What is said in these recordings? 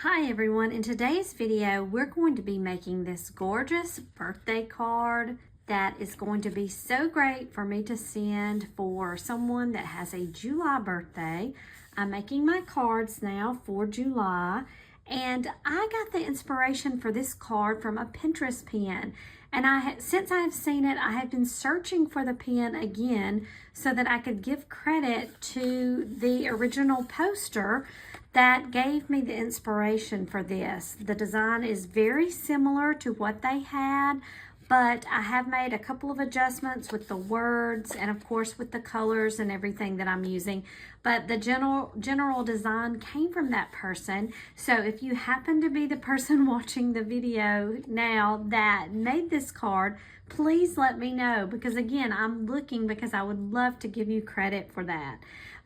Hi everyone, in today's video we're going to be making this gorgeous birthday card that is going to be so great for me to send for someone that has a July birthday. I'm making my cards now for July, and I got the inspiration for this card from a Pinterest pen. And since I have seen it, I have been searching for the pen again so that I could give credit to the original poster that gave me the inspiration for this. The design is very similar to what they had, but I have made a couple of adjustments with the words and of course with the colors and everything that I'm using. But the general design came from that person. So if you happen to be the person watching the video now that made this card, please let me know, because again, I'm looking because I would love to give you credit for that.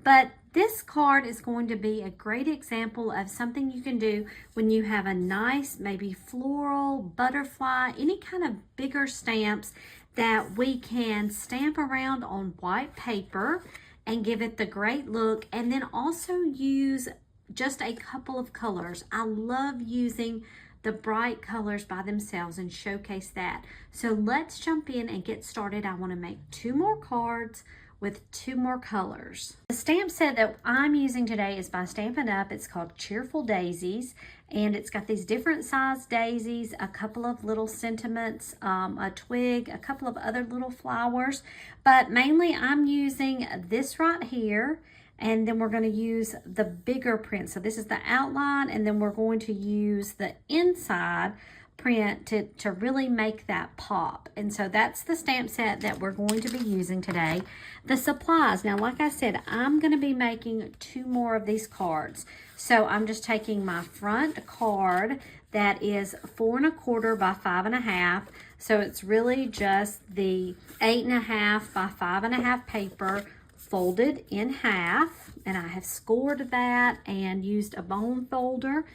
But this card is going to be a great example of something you can do when you have a nice, maybe floral, butterfly, any kind of bigger stamps that we can stamp around on white paper and give it the great look, and then also use just a couple of colors. I love using the bright colors by themselves and showcase that. So let's jump in and get started. I want to make 2 more cards with 2 more colors. The stamp set that I'm using today is by Stampin Up. It's called Cheerful Daisies, and it's got these different size daisies, a couple of little sentiments, a twig, a couple of other little flowers, but mainly I'm using this right here, and then we're going to use the bigger print. So this is the outline, and then we're going to use the inside print to really make that pop. And so that's the stamp set that we're going to be using today. The supplies, now like I said, I'm going to be making 2 more of these cards. So I'm just taking my front card that is 4 1/4 by 5 1/2. So it's really just the 8 1/2 by 5 1/2 paper folded in half, and I have scored that and used a bone folder.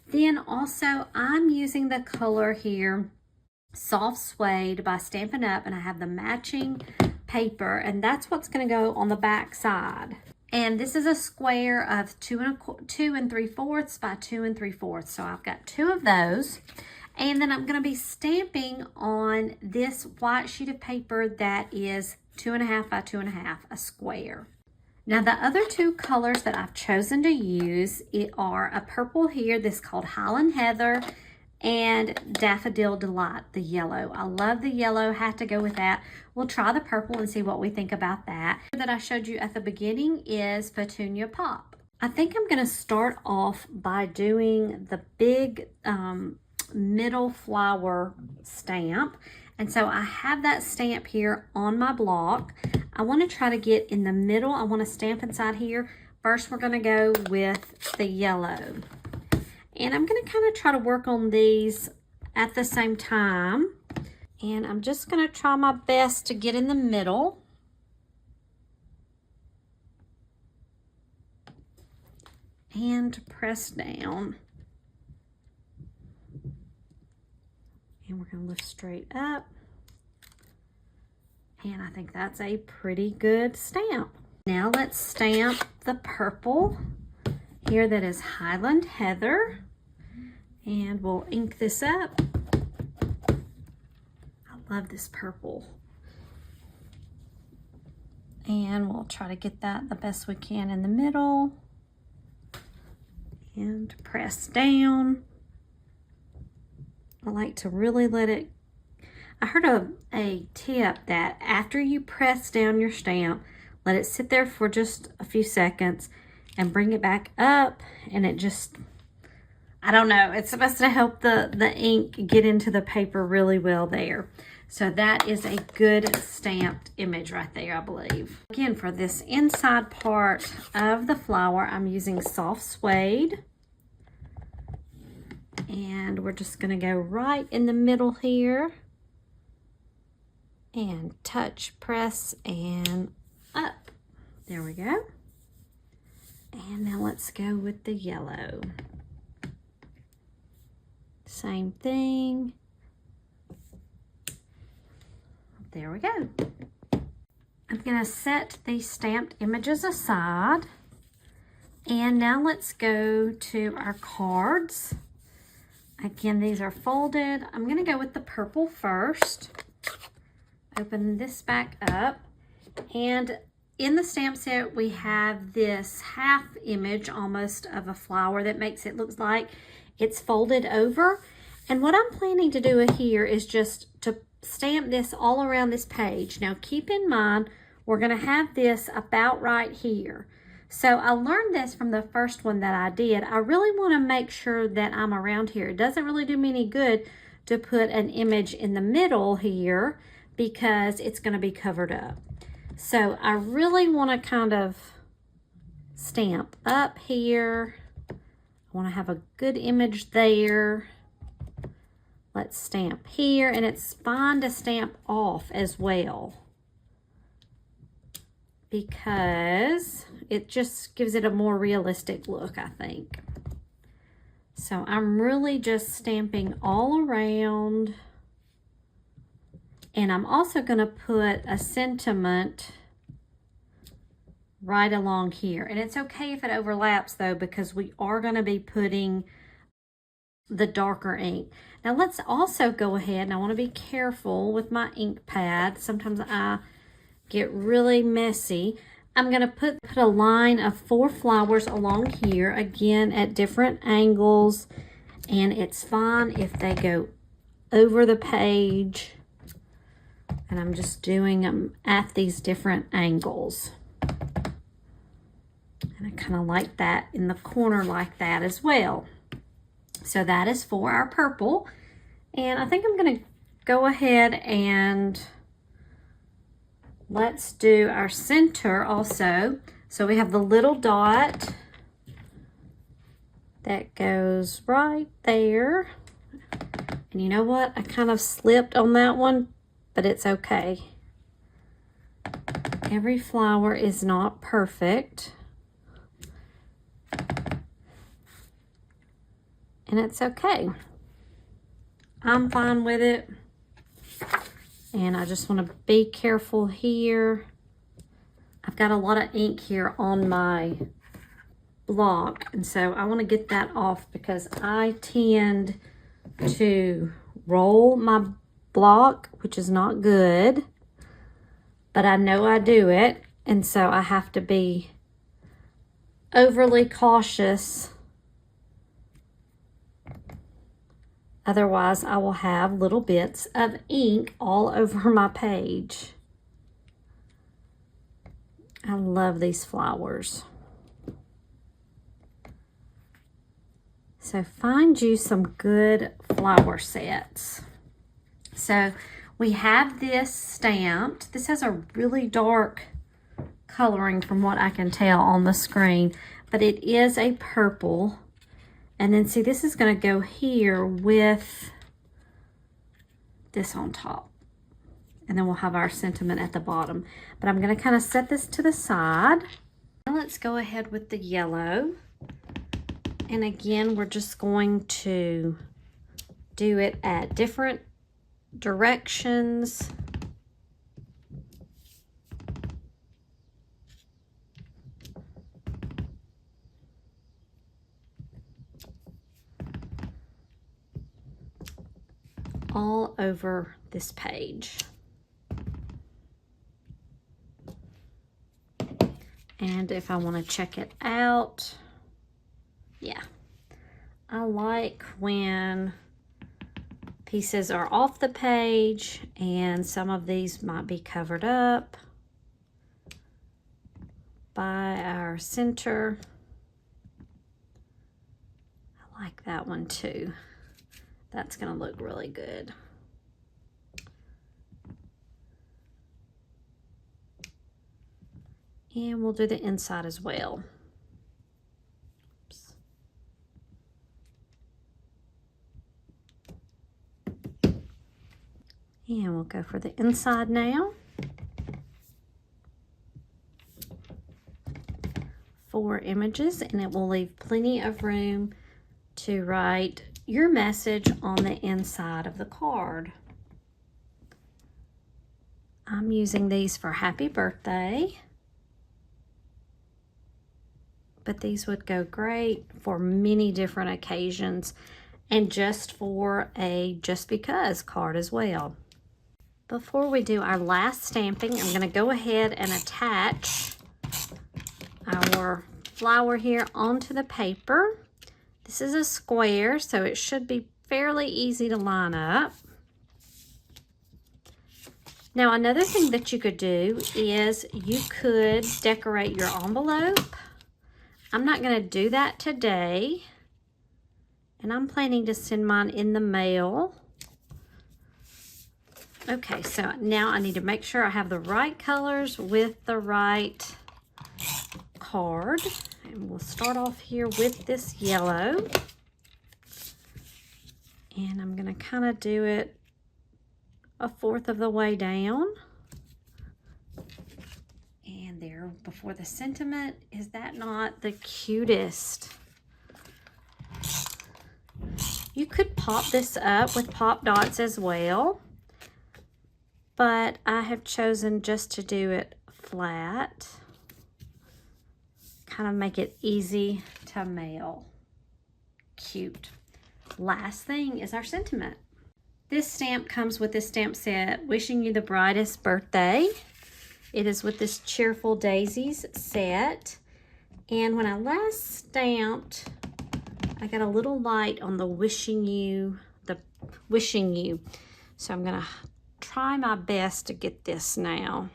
Then also I'm using the color here, Soft Suede by Stampin Up, and I have the matching paper, and that's what's going to go on the back side. And this is a square of 2 3/4 by 2 3/4. So I've got 2 of those. And then I'm going to be stamping on this white sheet of paper that is 2 1/2 by 2 1/2, a square. Now the other 2 colors that I've chosen to use are a purple here, this called Highland Heather, and Daffodil Delight, the yellow. I love the yellow, had to go with that. We'll try the purple and see what we think about that. That I showed you at the beginning is Petunia Pop. I think I'm gonna start off by doing the big middle flower stamp. And so I have that stamp here on my block. I want to try to get in the middle. I want to stamp inside here. First, we're going to go with the yellow. And I'm going to kind of try to work on these at the same time. And I'm just going to try my best to get in the middle. And press down. And we're going to lift straight up. And I think that's a pretty good stamp. Now let's stamp the purple here that is Highland Heather. And we'll ink this up. I love this purple. And we'll try to get that the best we can in the middle. And press down. I like to really let it, I heard a tip that after you press down your stamp, let it sit there for just a few seconds and bring it back up, and it just, I don't know, it's supposed to help the ink get into the paper really well there. So that is a good stamped image right there, I believe. Again, for this inside part of the flower, I'm using Soft Suede. And we're just going to go right in the middle here and touch, press, and up. There we go. And now let's go with the yellow. Same thing. There we go. I'm going to set these stamped images aside. And now let's go to our cards. Again, these are folded. I'm gonna go with the purple first. Open this back up. And in the stamp set, we have this half image almost of a flower that makes it look like it's folded over. And what I'm planning to do here is just to stamp this all around this page. Now keep in mind, we're gonna have this about right here. So I learned this from the first one that I did. I really wanna make sure that I'm around here. It doesn't really do me any good to put an image in the middle here because it's gonna be covered up. So I really wanna kind of stamp up here. I wanna have a good image there. Let's stamp here, and it's fine to stamp off as well because it just gives it a more realistic look, I think. So I'm really just stamping all around, and I'm also gonna put a sentiment right along here. And it's okay if it overlaps though, because we are gonna be putting the darker ink. Now let's also go ahead, and I want to be careful with my ink pad. Sometimes I get really messy. I'm going to put a line of 4 flowers along here, again at different angles, and it's fine if they go over the page. And I'm just doing them at these different angles. And I kind of like that in the corner like that as well. So that is for our purple. And I think I'm gonna go ahead and let's do our center also. So we have the little dot that goes right there. And you know what? I kind of slipped on that one, but it's okay. Every flower is not perfect. And it's okay. I'm fine with it. And I just want to be careful here. I've got a lot of ink here on my block, and so I want to get that off because I tend to roll my block, which is not good, but I know I do it, and so I have to be overly cautious. Otherwise, I will have little bits of ink all over my page. I love these flowers. So find you some good flower sets. So we have this stamped. This has a really dark coloring from what I can tell on the screen, but it is a purple. And then see, this is going to go here with this on top. And then we'll have our sentiment at the bottom. But I'm going to kind of set this to the side. Now let's go ahead with the yellow. And again, we're just going to do it at different directions. All over this page. And if I want to check it out, yeah, I like when pieces are off the page, and some of these might be covered up by our center. I like that one too. That's going to look really good. And we'll do the inside as well. Oops. And we'll go for the inside now. 4 images, and it will leave plenty of room to write your message on the inside of the card. I'm using these for happy birthday. but these would go great for many different occasions and just for a just because card as well. Before we do our last stamping, I'm going to go ahead and attach our flower here onto the paper. This is a square, so it should be fairly easy to line up. Now, another thing that you could do is you could decorate your envelope. I'm not going to do that today, and I'm planning to send mine in the mail. Okay, so now I need to make sure I have the right colors with the right card. And we'll start off here with this yellow. And I'm going to kind of do it 1/4 of the way down. And there before the sentiment. Is that not the cutest? You could pop this up with pop dots as well, but I have chosen just to do it flat. Kind of make it easy to mail. Cute. Last thing is our sentiment. This stamp comes with this stamp set, Wishing You the Brightest Birthday. It is with this Cheerful Daisies set. And when I last stamped, I got a little light on the wishing you. So I'm gonna try my best to get this now.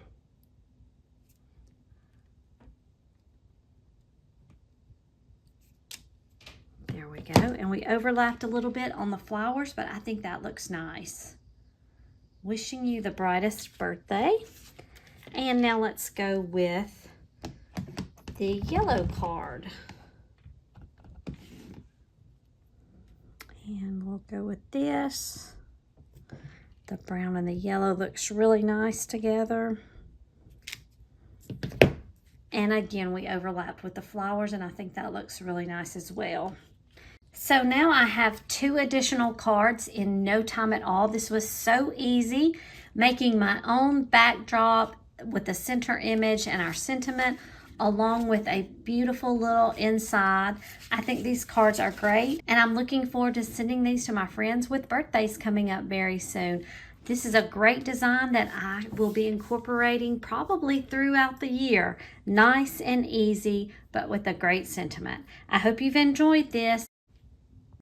There we go. And we overlapped a little bit on the flowers, but I think that looks nice. Wishing you the brightest birthday. And now let's go with the yellow card. And we'll go with this. The brown and the yellow looks really nice together. And again, we overlapped with the flowers, and I think that looks really nice as well. So now I have 2 additional cards in no time at all. This was so easy, making my own backdrop with the center image and our sentiment, along with a beautiful little inside. I think these cards are great, and I'm looking forward to sending these to my friends with birthdays coming up very soon. This is a great design that I will be incorporating probably throughout the year. Nice and easy, but with a great sentiment. I hope you've enjoyed this.